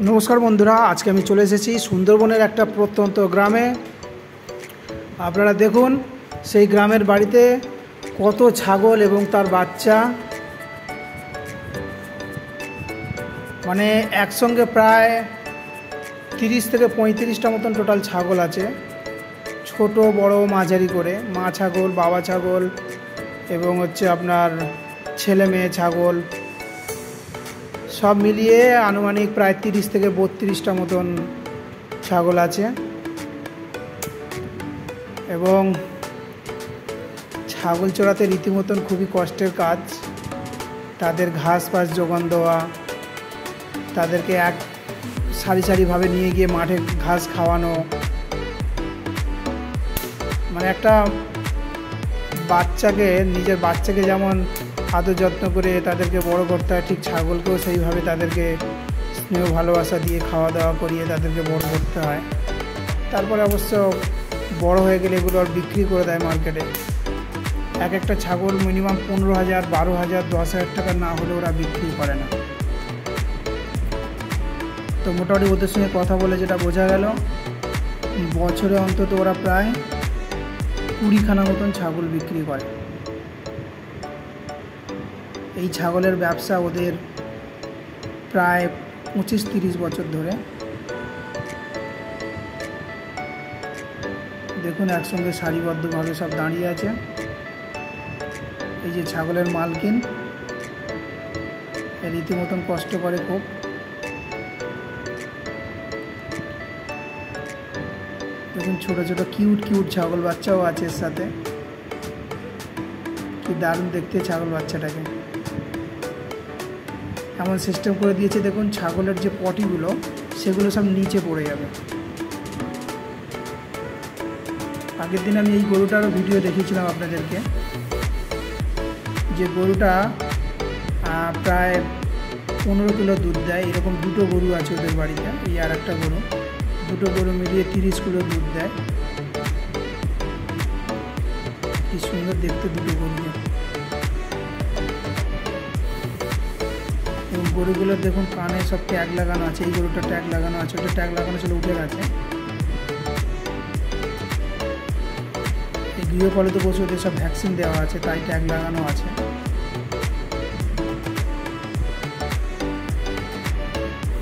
नमस्कार बंधुरा आज के चले सुंदरबनेर एक प्रत्यंत ग्रामे आपनारा देखुन सेई ग्रामेर बाड़ीते कत छागल एवं तार बाच्चा माने एकसंगे प्राय 30 থেকে 35टा मतन टोटाल छागल आछे छोटो बड़ो माझारी करे मा छागल बाबा छागल एवं होच्छे आपनार छेले मेये छागल सब मिलिए आनुमानिक प्राय 30 থেকে 32टा मतन छागल आछे एवं छागल चड़ाते रीतिमतन खूबই कष्टेर काज तादेर घास पास जोगान देওয়া तादेरके एक सारि सारि भावे निये गिये माठे घास खावानो माने एकटा बाच्चाके निजेर बाच्चाके जेमन आदर যত্ন করে তাদেরকে বড় করতে হয় ঠিক ছাগলকেও সেইভাবে তাদেরকে স্নেহ ভালোবাসা দিয়ে খাওয়া দাওয়া করিয়ে তাদেরকে বড় করতে হয়। তারপরে অবশ্য বড় হয়ে গেলে এগুলো আর বিক্রি করে দেয় মার্কেটে। এক একটা ছাগল মিনিমাম 15,000 12,000 10,000 টাকা না হলে ওরা বিক্রি করে না। তো মোটামুটি ওদের সঙ্গে কথা বলে যেটা বোঝা গেল বছরে অন্তত ওরা প্রায় 20খানা মতন ছাগল বিক্রি করে। এই ছাগলের ব্যবসা ওদের প্রায় 25-30 বছর ধরে। দেখুন একসঙ্গে সারিবদ্ধভাবে সব দাঁড়িয়ে আছে। এই যে ছাগলের মালকিন রীতিমতন কষ্ট করে খুব। দেখুন ছোট ছোট কিউট কিউট ছাগল বাচ্চাও আছে এর সাথে। কি দারুণ দেখতে ছাগল বাচ্চাটাকে। এমন সিস্টেম করে দিয়েছে দেখুন ছাগলের যে পটিগুলো সেগুলো সব নিচে পড়ে যাবে। আগের দিন আমি এই গরুটারও ভিডিও দেখিয়েছিলাম আপনাদেরকে যে গরুটা প্রায় 15 কিলো দুধ দেয়। এরকম দুটো গরু আছে ওদের বাড়িতে, এই আর একটা গরু, দুটো গরু মিলিয়ে 30 কিলো দুধ দেয়। কি সুন্দর দেখতে দুটো গরুকে। এবং গরুগুলোর দেখুন কানে সব ট্যাগ লাগানো আছে। এই গরুটা ট্যাগ লাগানো আছে, ওটা ট্যাগ লাগানো ছিল উঠে গেছে। এই গৃহপালিত পশু ওদের সব ভ্যাকসিন দেওয়া আছে তাই ট্যাগ লাগানো আছে।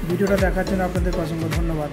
ভিডিওটা দেখার জন্য আপনাদের অসংখ্য ধন্যবাদ।